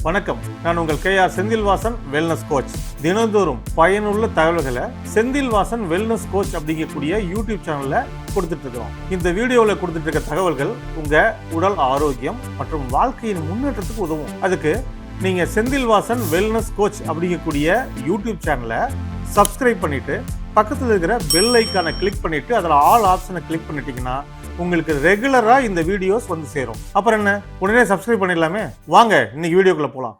வணக்கம், நான் உங்கள் KR செந்தில்வாசன் வெல்னஸ் கோச். தினந்தோறும் பயனுள்ள தகவல்களை செந்தில்வாசன் வெல்னஸ் கோச் அப்படிங்கக்கூடிய யூடியூப் சேனல்ல கொடுத்துட்டு இருக்கிறோம். இந்த வீடியோவில் கொடுத்துட்டு இருக்க தகவல்கள் உங்க உடல் ஆரோக்கியம் மற்றும் வாழ்க்கையின் முன்னேற்றத்துக்கு உதவும். அதுக்கு நீங்க செந்தில்வாசன் வெல்னஸ் கோச் அப்படிங்கக்கூடிய யூடியூப் சேனலை சப்ஸ்கிரைப் பண்ணிட்டு பக்கத்தில் இருக்கிற பெல் ஐக்கானை கிளிக் பண்ணிட்டு அதில் ஆல் ஆப்ஷனை கிளிக் பண்ணிட்டீங்கன்னா உங்களுக்கு ரெகுலரா இந்த வீடியோஸ் வந்து சேரும். அப்புறம் என்ன, உடனே சப்ஸ்கிரைப் பண்ணிடலாமே. வாங்க இன்னைக்கு வீடியோக்குள்ள போலாம்.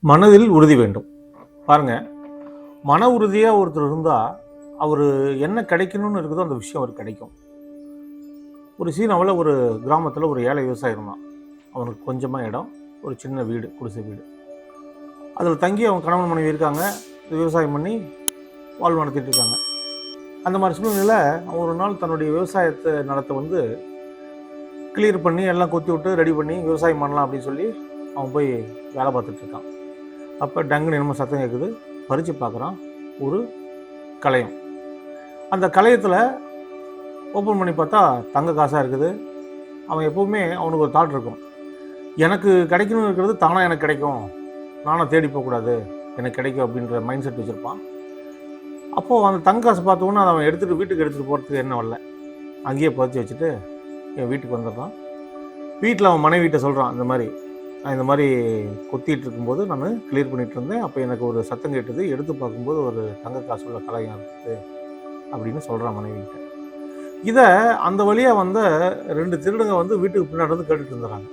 மனதில் உறுதி வேண்டும். பாருங்க, மன உறுதியா ஒருத்தர் இருந்தா அவர் என்ன கிடைக்கணும்னு இருக்குதோ அந்த விஷயம் அவருக்கு கிடைக்கும். ஒரு சீனாவில் ஒரு கிராமத்தில் ஒரு ஏழை விவசாயி இருந்தான். அவனுக்கு கொஞ்சமாக இடம், ஒரு சின்ன வீடு, குடிசை வீடு. அதில் தங்கி அவங்க கணவன் மனைவி இருக்காங்க. விவசாயம் பண்ணி வாழ்வு நடத்திட்டு இருக்காங்க. அந்த மாதிரி சூழ்நிலையில் அவன் ஒரு நாள் தன்னுடைய விவசாயத்தை நிலத்தை கிளியர் பண்ணி எல்லாம் கொத்தி விட்டு ரெடி பண்ணி விவசாயம் பண்ணலாம் அப்படின்னு சொல்லி அவன் போய் வேலை பார்த்துட்ருக்கான். அப்போ டங்குன்னு என்னமோ சத்தம் கேட்குது. பறித்து பார்க்குறான், ஒரு களையம். அந்த களையத்தில் ஓப்பன் பண்ணி பார்த்தா தங்க காசாக இருக்குது. அவன் எப்போவுமே அவனுக்கு ஒரு தாட் இருக்கும், எனக்கு கிடைக்கணும்னு இருக்கிறது தானாக எனக்கு கிடைக்கும், நானும் தேடி போகக்கூடாது, எனக்கு கிடைக்கும் அப்படின்ற மைண்ட் செட் வச்சுருப்பான். அப்போது அந்த தங்க காசு பார்த்தோன்னா அதை அவன் வீட்டுக்கு எடுத்துகிட்டு போகிறதுக்கு என்ன வரல, அங்கேயே புதைச்சி வச்சுட்டு என் வீட்டுக்கு வந்துடுறான். வீட்டில் அவன் மனைவிட்ட சொல்கிறான், நான் இந்த மாதிரி கொத்திட்டு இருக்கும்போது நான் கிளியர் பண்ணிகிட்டு இருந்தேன். அப்போ எனக்கு ஒரு சத்தம் கேட்டது, எடுத்து பார்க்கும்போது ஒரு தங்க காசு உள்ள கலையம் இருக்குது அப்படின்னு சொல்கிறான் மனைவிக்கிட்ட. இதை அந்த வழியாக வந்த 2 திருடங்க வீட்டுக்கு பின்னாடி கேட்டுட்டு இருந்துறாங்க.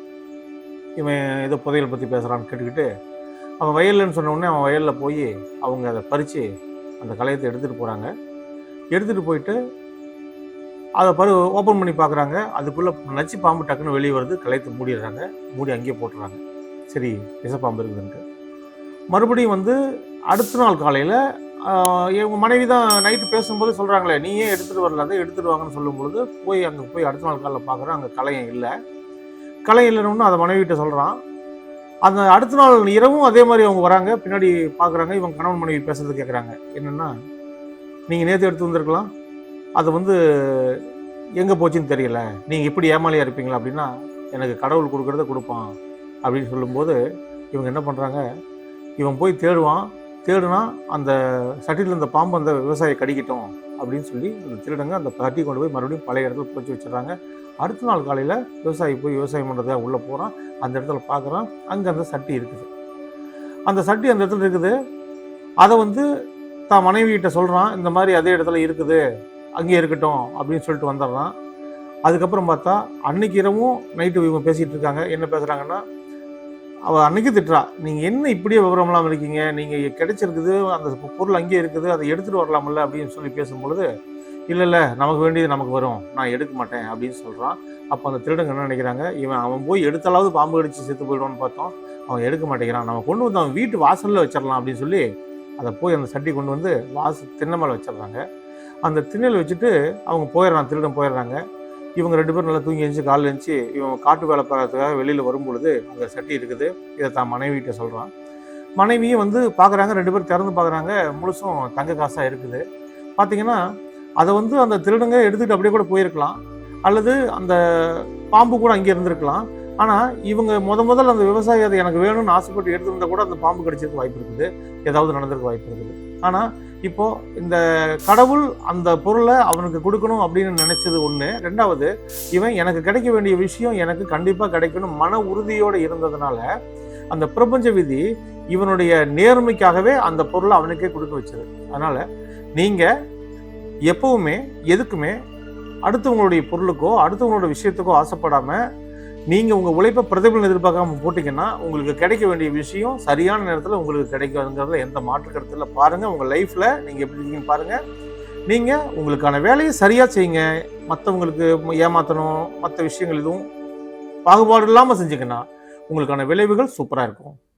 இவன் ஏதோ புதையல் பற்றி பேசுகிறான்னு கேட்டுக்கிட்டு அவன் வயல்லன்னு சொன்ன உடனே அவன் வயலில் போய் அவங்க அதை பறித்து அந்த கலையத்தை எடுத்துகிட்டு போகிறாங்க. எடுத்துகிட்டு போயிட்டு அதை ஓப்பன் பண்ணி பார்க்குறாங்க. அதுக்குள்ளே நச்சு பாம்பு டக்குன்னு வெளியே வருது. கலையத்தை மூடிடுறாங்க. மூடி அங்கேயே போட்டுறாங்க. சரி, விஷப்பாம்பு இருக்குதுன்ட்டு. மறுபடியும் அடுத்த நாள் காலையில் எங்கள் மனைவி தான் நைட்டு பேசும்போது சொல்கிறாங்களே, நீ ஏன் எடுத்துகிட்டு வரல, அதை எடுத்துகிட்டு வாங்கன்னு சொல்லும்பொழுது அங்கே போய் அடுத்த நாள் காலையில் பார்க்குறேன், அங்கே கலையம் இல்லை. கலையம் இல்லைன்னு அதை மனைவிட்ட சொல்கிறான். அந்த அடுத்த நாள் இரவும் அதே மாதிரி அவங்க வராங்க. பின்னாடி பார்க்குறாங்க, இவங்க கணவன் மனைவி பேசுறது கேட்குறாங்க. என்னென்னா, நீங்கள் நேற்று எடுத்து வந்திருக்கலாம், அது எங்கே போச்சுன்னு தெரியல, நீங்கள் இப்படி ஏமாலியாக இருப்பீங்களா அப்படின்னா, எனக்கு கடவுள் கொடுக்குறத கொடுப்பான் அப்படின்னு சொல்லும்போது இவங்க என்ன பண்ணுறாங்க, இவன் போய் தேடுனா அந்த சட்டியில் இருந்த பாம்பு அந்த விவசாயியை கடிக்கட்டும் அப்படின்னு சொல்லி அந்த திருடங்க அந்த சட்டி கொண்டு போய் மறுபடியும் பழைய இடத்துல போச்சு வச்சிடறாங்க. அடுத்த நாள் காலையில் விவசாயி போய் விவசாயம் பண்ணுறதுக்காக உள்ளே போகிறான். அந்த இடத்துல பார்க்குறான், அங்கே அந்த சட்டி இருக்குது. அந்த சட்டி அந்த இடத்துல இருக்குது. அதை தான் மனைவிகிட்ட சொல்கிறான், இந்த மாதிரி அதே இடத்துல இருக்குது, அங்கேயே இருக்கட்டும் அப்படின்னு சொல்லிட்டு வந்துடுறான். அதுக்கப்புறம் பார்த்தா அன்னைக்கு இரவும் நைட்டு இவங்க பேசிகிட்டு இருக்காங்க. என்ன பேசுகிறாங்கன்னா, அவள் அன்னைக்கு திட்டுறா, நீங்கள் என்ன இப்படியே விவரம்லாம் இருக்கீங்க, நீங்கள் கிடைச்சிருக்குது, அந்த பொருள் அங்கேயே இருக்குது, அதை எடுத்துகிட்டு வரலாமில்ல அப்படின்னு சொல்லி பேசும்பொழுது, இல்லை நமக்கு வேண்டியது நமக்கு வரும், நான் எடுக்க மாட்டேன் அப்படின்னு சொல்கிறான். அப்போ அந்த திருடங்க என்ன நினைக்கிறாங்க, அவன் போய் எடுத்தாலாவது பாம்பு கடிச்சு செத்து போயிடுவான்னு பார்த்தோம், அவன் எடுக்க மாட்டேங்கிறான், நம்ம கொண்டு அவன் வீட்டு வாசலில் வச்சிடலாம் அப்படின்னு சொல்லி அதை போய் அந்த சட்டி கொண்டு திண்ணை மேலே வச்சிடுறாங்க. அந்த திண்ணையில் வச்சுட்டு அவங்க திருடன் போயிடுறாங்க. இவங்க 2 பேரும் நல்லா தூங்கி எழுந்துச்சு. காலையில் எழுந்துச்சு இவன் காட்டு வேலை பார்க்கறதுக்காக வெளியில் வரும்பொழுது அங்கே சட்டி இருக்குது. இதை தான் மனைவிகிட்ட சொல்கிறான். மனைவியும் பார்க்குறாங்க. 2 பேரும் திறந்து பார்க்குறாங்க, முழுசும் தங்க காசாக இருக்குது. பார்த்தீங்கன்னா அதை அந்த திருடங்க எடுத்துக்கிட்டு அப்படியே கூட போயிருக்கலாம், அல்லது அந்த பாம்பு கூட அங்கே இருந்திருக்கலாம். ஆனால் இவங்க முதல்ல அந்த விவசாயி அதை எனக்கு வேணும்னு ஆசைப்பட்டு எடுத்துருந்தா கூட அந்த பாம்பு கடிச்சிருக்க வாய்ப்பு இருக்குது, ஏதாவது நடந்திருக்க வாய்ப்பு இருக்குது. ஆனால் இப்போது இந்த கடவுள் அந்த பொருளை அவனுக்கு கொடுக்கணும் அப்படின்னு நினச்சது ஒன்று. 2வது, இவன் எனக்கு கிடைக்க வேண்டிய விஷயம் எனக்கு கண்டிப்பாக கிடைக்கணும் மன உறுதியோடு இருந்ததுனால அந்த பிரபஞ்ச விதி இவனுடைய நேர்மைக்காகவே அந்த பொருளை அவனுக்கே கொடுக்க வச்சது. அதனால் நீங்கள் எப்பவுமே எதுக்குமே அடுத்தவங்களுடைய பொருளுக்கோ அடுத்தவங்களோட விஷயத்துக்கோ ஆசைப்படாமல் நீங்கள் உங்கள் உழைப்பை பிரதிபலன் எதிர்பார்க்காம போட்டிங்கன்னா உங்களுக்கு கிடைக்க வேண்டிய விஷயம் சரியான நேரத்தில் உங்களுக்கு கிடைக்காதுங்கிறதுல எந்த மாற்று கருத்தில். பாருங்கள், உங்கள் லைஃப்பில் நீங்கள் எப்படி இருக்கீங்கன்னு பாருங்கள். நீங்கள் உங்களுக்கான வேலையை சரியாக செய்யுங்க. மற்றவங்களுக்கு ஏமாற்றணும், மற்ற விஷயங்கள் எதுவும் பாகுபாடு இல்லாமல் செஞ்சுங்கன்னா உங்களுக்கான விளைவுகள் சூப்பராக இருக்கும்.